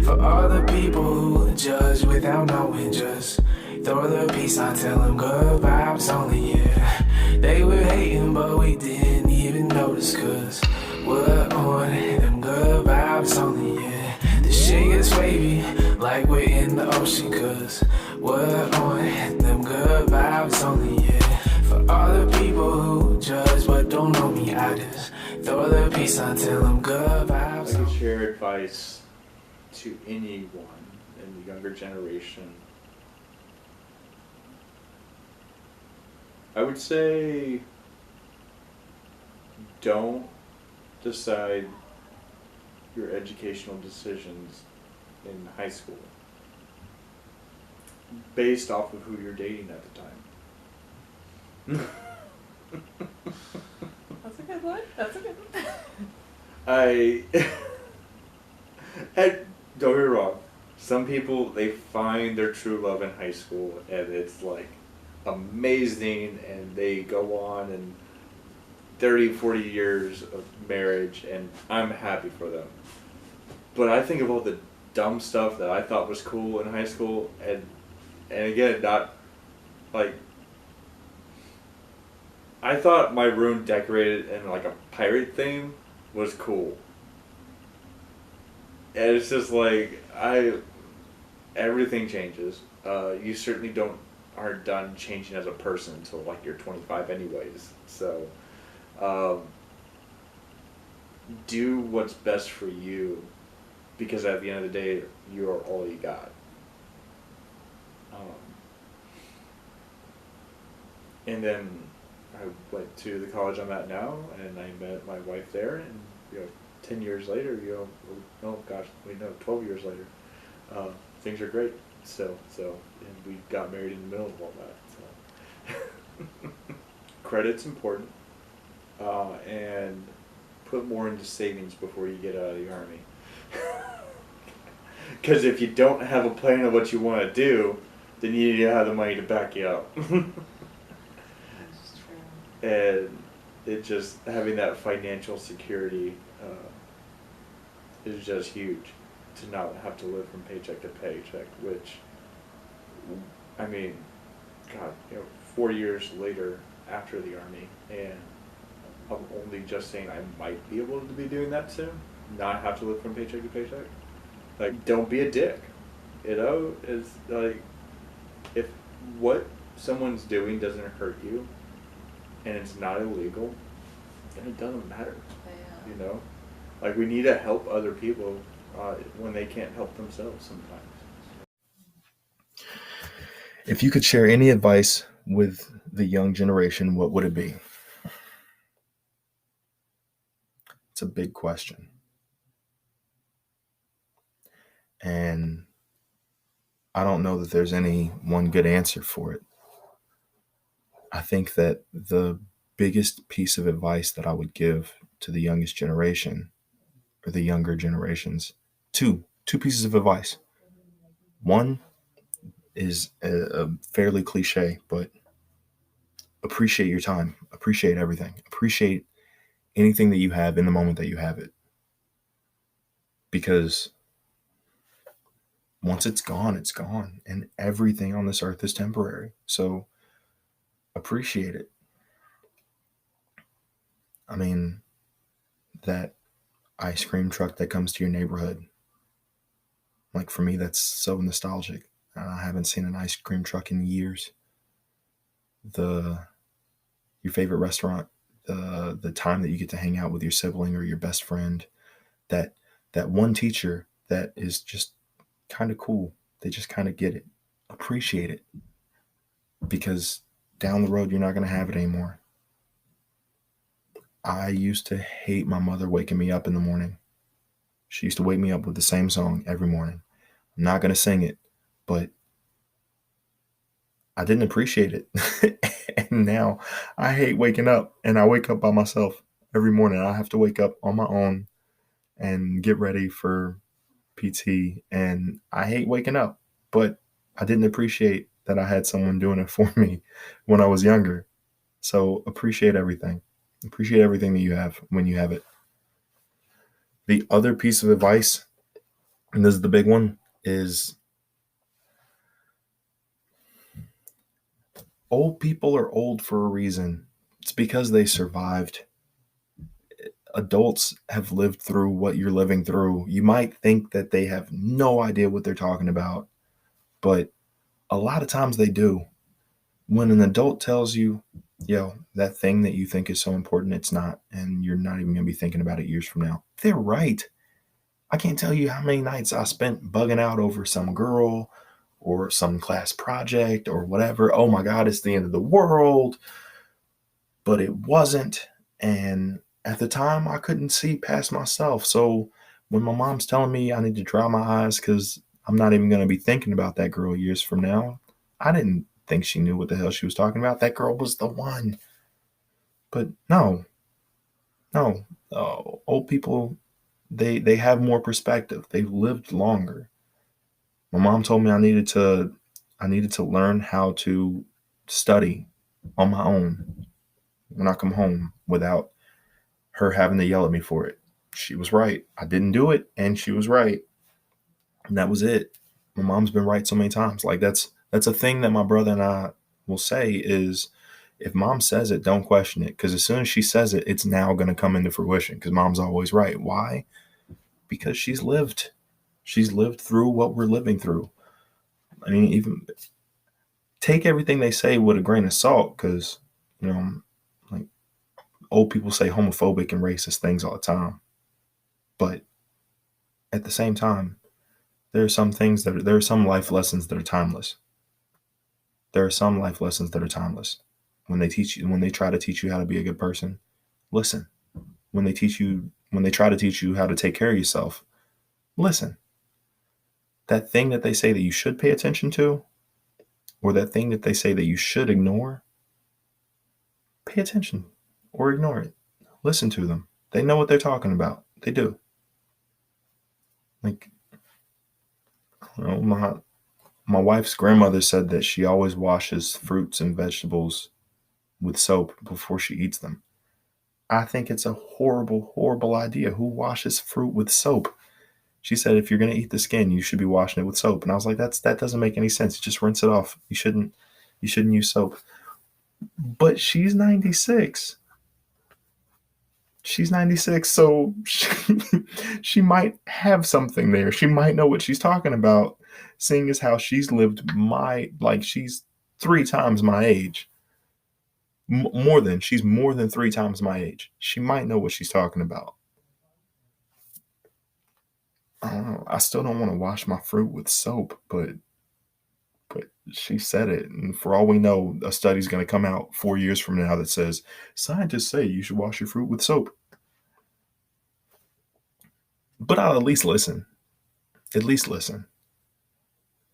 For all the people who judge without knowing, just throw the peace on, tell them good vibes only, yeah. They were hating, but we didn't even notice, cause we're on them good vibes only, yeah. The shit gets wavy, like we're in the ocean, cause we're on them good vibes only, yeah. For all the people who judge but don't know me, I just throw the peace on, tell them good vibes. I could share advice to anyone in the younger generation. I would say don't decide your educational decisions in high school based off of who you're dating at the time. That's a good one. That's a good one. And don't get me wrong, some people, they find their true love in high school and it's like amazing and they go on and 30, 40 years of marriage and I'm happy for them. But I think of all the dumb stuff that I thought was cool in high school and again, not like, I thought my room decorated in like a pirate theme was cool. And it's just like, everything changes. You certainly aren't done changing as a person until like you're 25 anyways. So, do what's best for you, because at the end of the day, you're all you got. And then I went to the college I'm at now, and I met my wife there, and 10 years later, 12 years later, things are great. So, and we got married in the middle of all that. So, credit's important, and put more into savings before you get out of the Army. Because if you don't have a plan of what you want to do, then you need to have the money to back you up. And it just, having that financial security is just huge, to not have to live from paycheck to paycheck, which, I mean, God, 4 years later after the Army, and I'm only just saying I might be able to be doing that soon, not have to live from paycheck to paycheck. Like, don't be a dick, it's like, if what someone's doing doesn't hurt you, and it's not illegal, then it doesn't matter. Yeah. Like, we need to help other people when they can't help themselves sometimes. If you could share any advice with the young generation, what would it be? It's a big question. And I don't know that there's any one good answer for it. I think that the biggest piece of advice that I would give to the youngest generation, or the younger generations, two pieces of advice. One is a fairly cliche, but appreciate your time, appreciate everything, appreciate anything that you have in the moment that you have it. Because once it's gone, and everything on this earth is temporary. So appreciate it. I mean, that ice cream truck that comes to your neighborhood, like, for me, that's so nostalgic. I haven't seen an ice cream truck in years. Your favorite restaurant, the time that you get to hang out with your sibling or your best friend, that one teacher that is just kind of cool. They just kind of get it. Appreciate it. Because down the road, you're not going to have it anymore. I used to hate my mother waking me up in the morning. She used to wake me up with the same song every morning. I'm not going to sing it, but I didn't appreciate it. And now I hate waking up, and I wake up by myself every morning. I have to wake up on my own and get ready for PT, and I hate waking up, but I didn't appreciate that I had someone doing it for me when I was younger. So appreciate everything. Appreciate everything that you have when you have it. The other piece of advice and this is the big one, is old people are old for a reason. It's because they survived. Adults have lived through what you're living through. You might think that they have no idea what they're talking about, but a lot of times they do. When an adult tells you, yo, that thing that you think is so important, it's not, and you're not even going to be thinking about it years from now, they're right. I can't tell you how many nights I spent bugging out over some girl or some class project or whatever. Oh my God, it's the end of the world. But it wasn't. And at the time, I couldn't see past myself. So when my mom's telling me I need to dry my eyes because I'm not even going to be thinking about that girl years from now, I didn't think she knew what the hell she was talking about. That girl was the one. But no, no. Old people, they have more perspective. They've lived longer. My mom told me I needed to learn how to study on my own when I come home without her having to yell at me for it. She was right. I didn't do it, and she was right. And that was it. My mom's been right so many times. Like that's a thing that my brother and I will say is, if mom says it, don't question it. Because as soon as she says it, it's now going to come into fruition because mom's always right. Why? Because she's lived. She's lived through what we're living through. I mean, even take everything they say with a grain of salt because, like old people say homophobic and racist things all the time. But at the same time, there are some there are some life lessons that are timeless. There are some life lessons that are timeless. When they try to teach you how to be a good person, listen. When they try to teach you how to take care of yourself, listen. That thing that they say that you should pay attention to, or that thing that they say that you should ignore, pay attention or ignore it. Listen to them. They know what they're talking about. They do. Like, my wife's grandmother said that she always washes fruits and vegetables with soap before she eats them. I think it's a horrible, horrible idea. Who washes fruit with soap? She said if you're going to eat the skin, you should be washing it with soap. And I was like, that doesn't make any sense. Just rinse it off. You shouldn't use soap. But she's 96. She's 96, so she might have something there. She might know what she's talking about, seeing as how she's lived she's 3 times my age. She's more than 3 times my age. She might know what she's talking about. I don't know. I still don't want to wash my fruit with soap, but she said it. And for all we know, a study's going to come out 4 years from now that says scientists say you should wash your fruit with soap. But I'll at least listen. At least listen.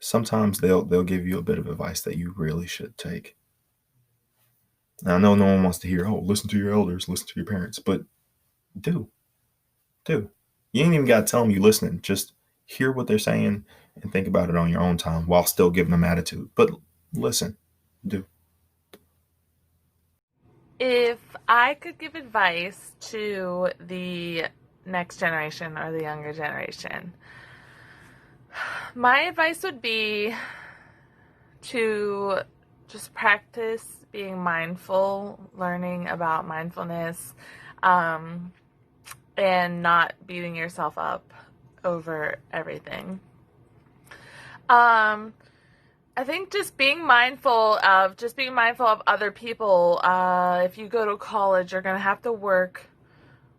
Sometimes they'll give you a bit of advice that you really should take. Now, I know no one wants to hear, listen to your elders, listen to your parents, but do. You ain't even got to tell them you listening. Just hear what they're saying and think about it on your own time while still giving them attitude. But listen, do. If I could give advice to the next generation or the younger generation, my advice would be to just practice being mindful, learning about mindfulness, and not beating yourself up over everything. I think just being mindful of other people. If you go to college, you're going to have to work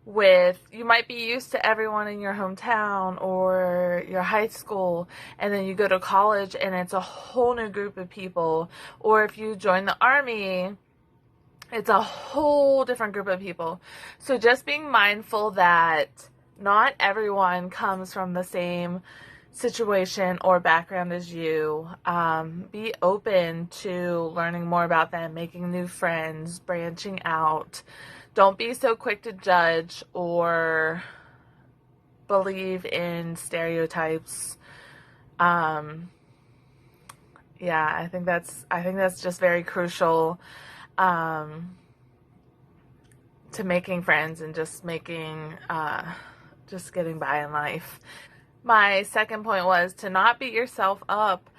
you might be used to everyone in your hometown or your high school, and then you go to college and it's a whole new group of people. Or if you join the army, it's a whole different group of people. So just being mindful that not everyone comes from the same situation or background as you. Be open to learning more about them, making new friends, branching out. Don't be so quick to judge or believe in stereotypes. I think that's just very crucial to making friends and just getting by in life. my second point was to not beat yourself up.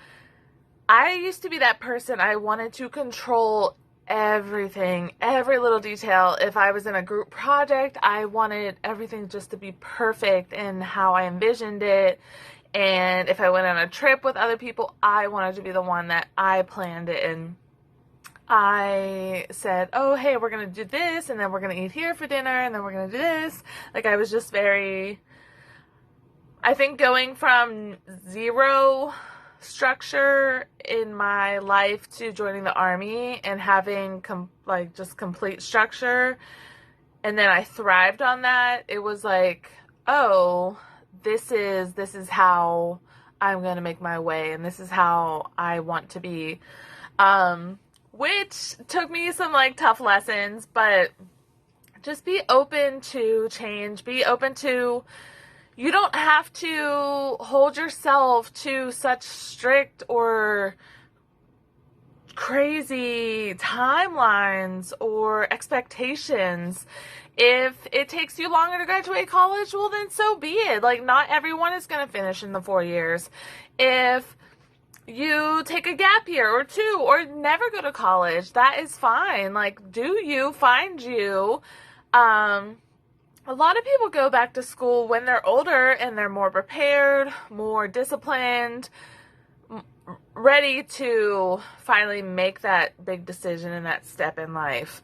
I used to be that person. I wanted to control everything, every little detail. If I was in a group project, I wanted everything just to be perfect in how I envisioned it. And if I went on a trip with other people, I wanted to be the one that I planned it. And I said, oh, hey, we're going to do this, and then we're going to eat here for dinner, and then we're going to do this. Like, I was just very, I think going from zero structure in my life to joining the Army and having just complete structure, and then I thrived on that. It was like, oh, this is how I'm going to make my way, and this is how I want to be. Which took me some like tough lessons, but just be open to change. Be open to, you don't have to hold yourself to such strict or crazy timelines or expectations. If it takes you longer to graduate college, well then so be it. Like, not everyone is going to finish in the 4 years. If you take a gap year or 2 or never go to college, that is fine. Like, do you, find you. A lot of people go back to school when they're older and they're more prepared, more disciplined, ready to finally make that big decision and that step in life.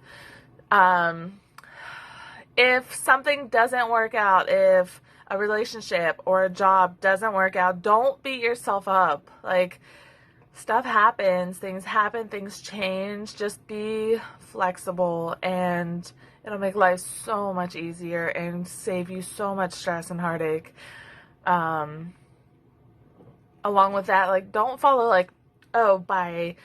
If something doesn't work out, if a relationship or a job doesn't work out, don't beat yourself up. Like, stuff happens, things happen, things change. Just be flexible, and it'll make life so much easier and save you so much stress and heartache. Along with that, like, don't follow like, oh, by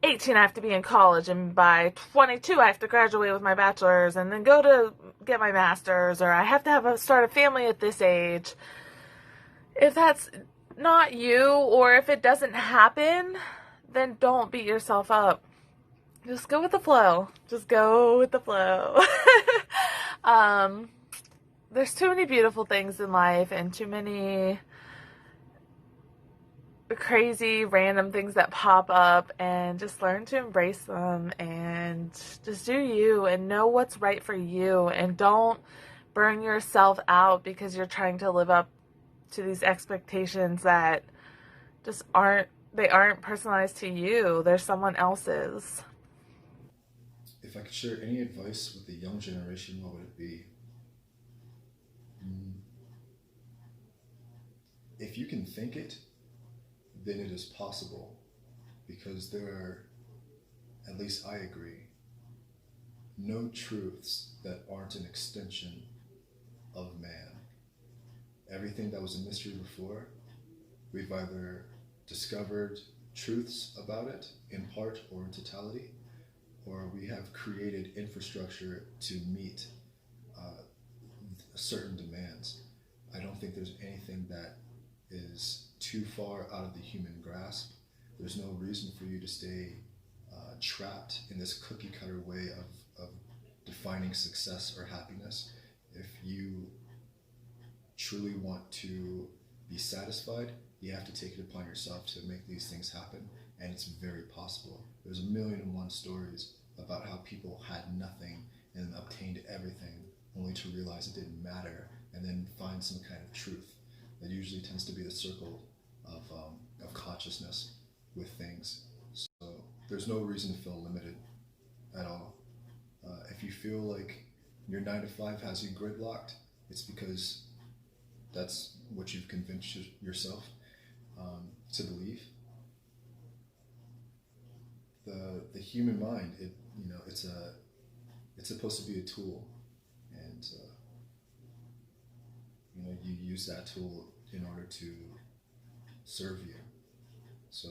18 I have to be in college, and by 22 I have to graduate with my bachelor's and then go to get my master's, or I have to start a family at this age. If that's not you, or if it doesn't happen, then don't beat yourself up. Just go with the flow. Just go with the flow. There's too many beautiful things in life and too many crazy random things that pop up, and just learn to embrace them and just do you and know what's right for you, and don't burn yourself out because you're trying to live up to these expectations that just aren't personalized to you. They're someone else's. If I could share any advice with the young generation, what would it be? If you can think it, then it is possible, because there are, at least I agree, no truths that aren't an extension of man. Everything that was a mystery before, we've either discovered truths about it in part or in totality, or we have created infrastructure to meet certain demands. I don't think there's anything that is too far out of the human grasp. There's no reason for you to stay trapped in this cookie cutter way of defining success or happiness. If you truly want to be satisfied, you have to take it upon yourself to make these things happen, and it's very possible. There's 1,000,001 stories about how people had nothing and obtained everything, only to realize it didn't matter, and then find some kind of truth. That usually tends to be the circle of consciousness with things. So there's no reason to feel limited at all. If you feel like your 9 to 5 has you gridlocked, it's because that's what you've convinced yourself to believe. The human mind, it's supposed to be a tool, and you use that tool in order to serve you. So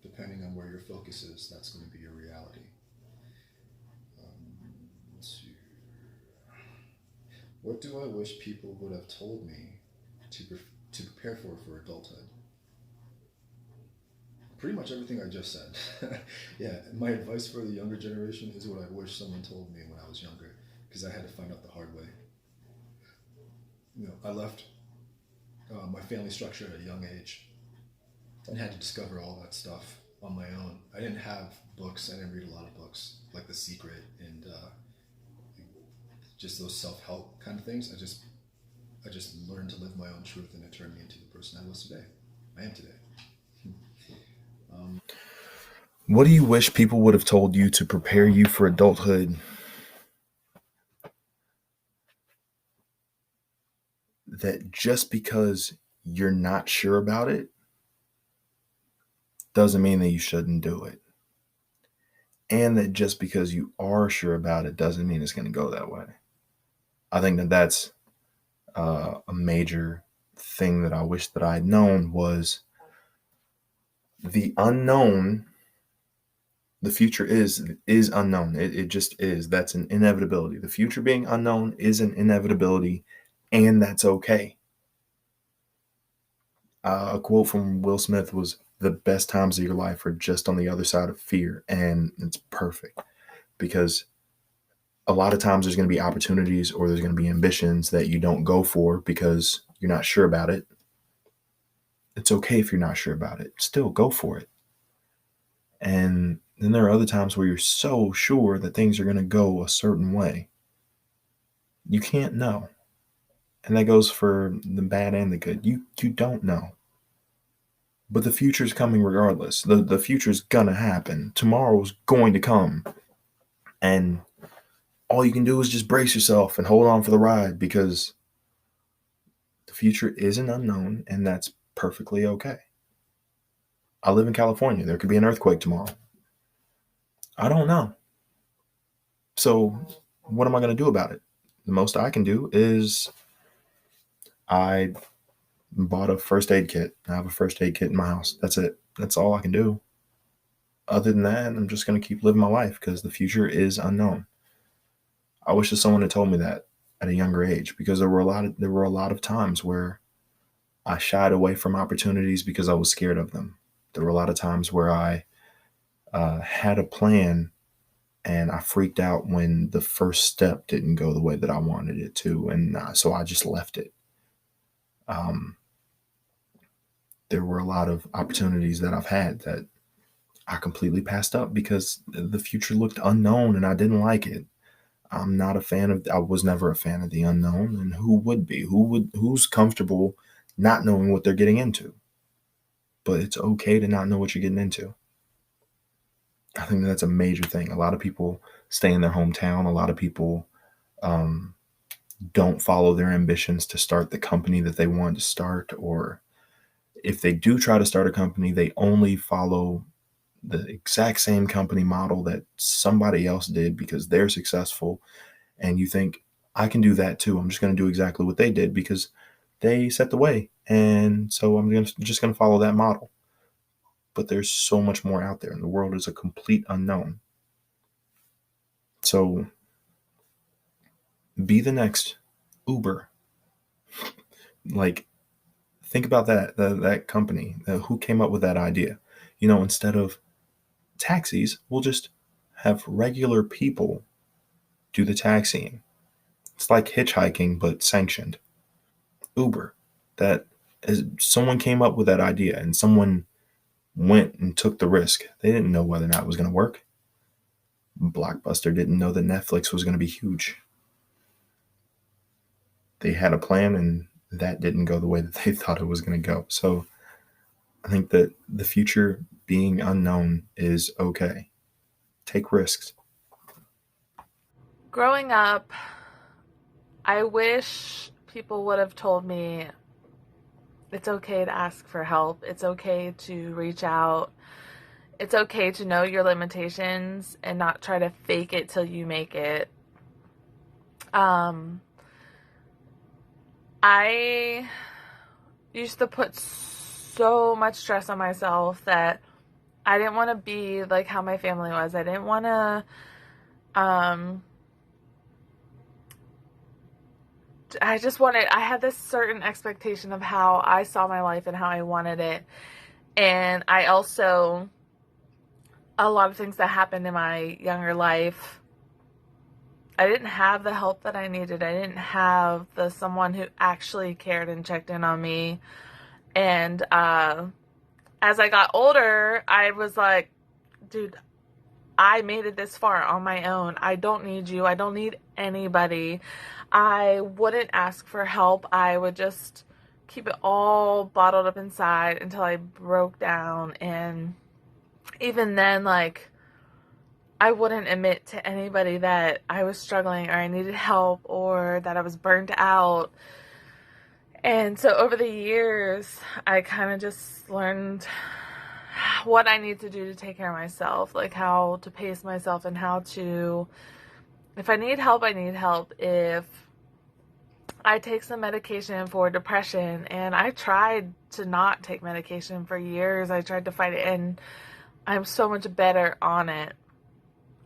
depending on where your focus is, that's going to be your reality. Let's see. What do I wish people would have told me to prepare for adulthood? Pretty much everything I just said. Yeah, my advice for the younger generation is what I wish someone told me when I was younger, because I had to find out the hard way. I left my family structure at a young age and had to discover all that stuff on my own. I didn't have books. I didn't read a lot of books like The Secret and just those self-help kind of things. I just learned to live my own truth, and it turned me into the person I was today. I am today. What do you wish people would have told you to prepare you for adulthood? That just because you're not sure about it doesn't mean that you shouldn't do it. And that just because you are sure about it doesn't mean it's going to go that way. I think that that's a major thing that I wish that I had known was the unknown. The future is unknown. It just is. That's an inevitability. The future being unknown is an inevitability, and that's okay. A quote from Will Smith was, "The best times of your life are just on the other side of fear," and it's perfect because a lot of times there's going to be opportunities or there's going to be ambitions that you don't go for because you're not sure about it. It's okay if you're not sure about it. Still go for it. And then there are other times where you're so sure that things are going to go a certain way. You can't know. And that goes for the bad and the good. You don't know. But the future's coming regardless. The future's gonna happen. Tomorrow's going to come. And all you can do is just brace yourself and hold on for the ride because the future is an unknown, and that's perfectly okay. I live in California. There could be an earthquake tomorrow. I don't know. So what am I going to do about it? The most I can do is I bought a first aid kit. I have a first aid kit in my house. That's it. That's all I can do. Other than that, I'm just going to keep living my life because the future is unknown. I wish that someone had told me that at a younger age because there were a lot of times where I shied away from opportunities because I was scared of them. There were a lot of times where I had a plan and I freaked out when the first step didn't go the way that I wanted it to, and so I just left it. There were a lot of opportunities that I've had that I completely passed up because the future looked unknown and I didn't like it. I'm not a fan of, I was never a fan of the unknown, and who would be? Who's comfortable not knowing what they're getting into? But it's okay to not know what you're getting into. I think that's a major thing. A lot of people stay in their hometown. A lot of people don't follow their ambitions to start the company that they want to start, or if they do try to start a company, they only follow the exact same company model that somebody else did because they're successful. And you think, I can do that too. I'm just going to do exactly what they did because they set the way. And so I'm just going to follow that model. But there's so much more out there, and the world is a complete unknown. So be the next Uber. Like, think about that company, who came up with that idea. Instead of taxis, we'll just have regular people do the taxiing. It's like hitchhiking, but sanctioned. Uber. That is, someone came up with that idea, and someone went and took the risk. They didn't know whether or not it was going to work. Blockbuster didn't know that Netflix was going to be huge. They had a plan, and that didn't go the way that they thought it was going to go. So I think that the future being unknown is okay. Take risks. Growing up, I wish people would have told me it's okay to ask for help. It's okay to reach out. It's okay to know your limitations and not try to fake it till you make it. I used to put so much stress on myself that I didn't want to be like how my family was. I didn't want to, I had this certain expectation of how I saw my life and how I wanted it. And I also, a lot of things that happened in my younger life, I didn't have the help that I needed. I didn't have someone who actually cared and checked in on me. And as I got older, I was like, dude, I made it this far on my own. I don't need you. I don't need anybody. I wouldn't ask for help. I would just keep it all bottled up inside until I broke down. And even then, like, I wouldn't admit to anybody that I was struggling or I needed help or that I was burnt out. And so over the years, I kind of just learned what I need to do to take care of myself, like how to pace myself and how to, if I need help, I need help. If I take some medication for depression, and I tried to not take medication for years. I tried to fight it, and I'm so much better on it.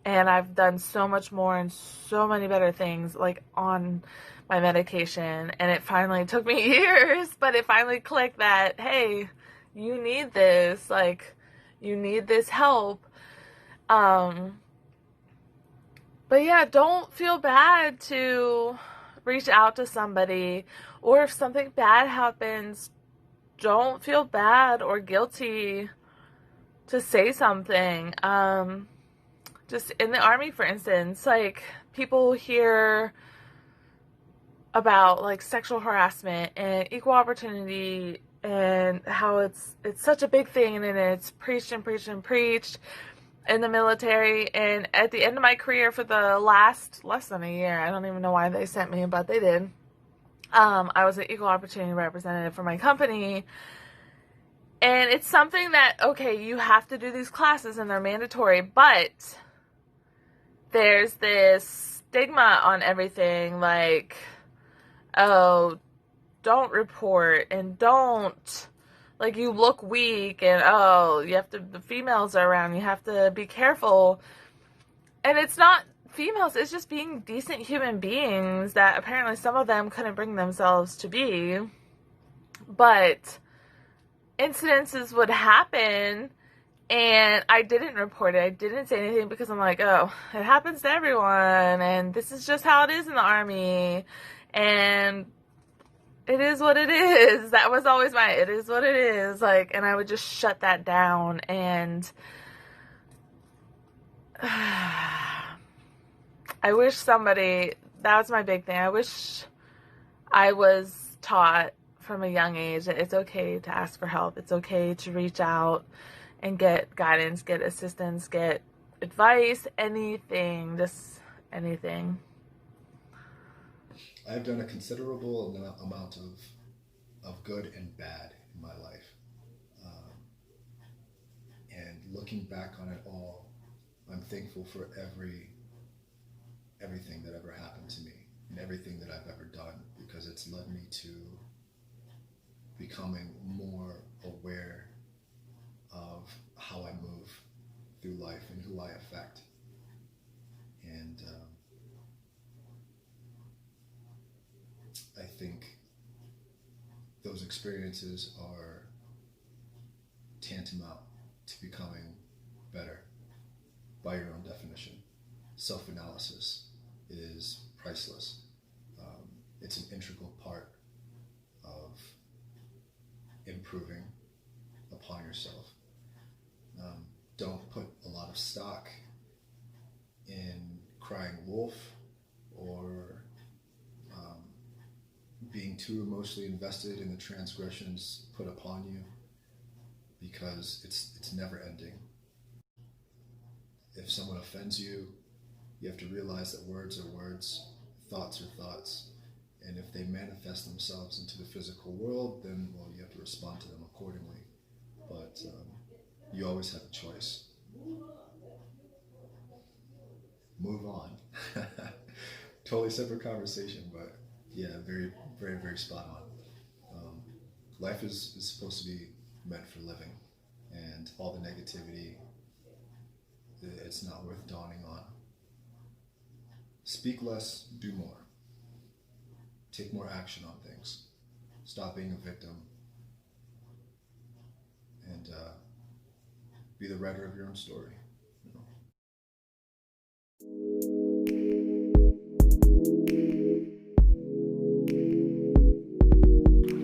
And I've done so much more and so many better things, like, on my medication. And it finally took me years, but it finally clicked that, hey, you need this. Like, you need this help. But yeah, don't feel bad to reach out to somebody. Or if something bad happens, don't feel bad or guilty to say something. Just in the Army, for instance, like, people hear about, like, sexual harassment and equal opportunity and how it's such a big thing, and then it's preached and preached and preached in the military. And at the end of my career, for the less than a year, I don't even know why they sent me, but they did. I was an equal opportunity representative for my company. And it's something that, okay, you have to do these classes and they're mandatory, but there's this stigma on everything, like, oh, don't report, and don't, like, you look weak, and oh, you have to, the females are around, you have to be careful. And it's not females, it's just being decent human beings that apparently some of them couldn't bring themselves to be. But incidences would happen, and I didn't report it. I didn't say anything because I'm like, oh, it happens to everyone, and this is just how it is in the Army, and it is what it is. That was always my, it is what it is. Like, and I would just shut that down. And I wish somebody, that was my big thing. I wish I was taught from a young age that it's okay to ask for help. It's okay to reach out and get guidance, get assistance, get advice, anything, just anything. I've done a considerable amount of good and bad in my life. And looking back on it all, I'm thankful for everything that ever happened to me and everything that I've ever done, because it's led me to becoming more aware of how I move through life and who I affect. And I think those experiences are tantamount to becoming better by your own definition. Self-analysis is priceless. It's an integral part of improving upon yourself. Don't put a lot of stock in crying wolf or being too emotionally invested in the transgressions put upon you, because it's never ending. If someone offends you, you have to realize that words are words, thoughts are thoughts, and if they manifest themselves into the physical world, then, well, you have to respond to them accordingly. But you always have a choice. Move on. Totally separate conversation, but yeah, very, very, very spot on. Life is supposed to be meant for living, and all the negativity, it's not worth dawning on. Speak less, do more. Take more action on things. Stop being a victim, and be the writer of your own story.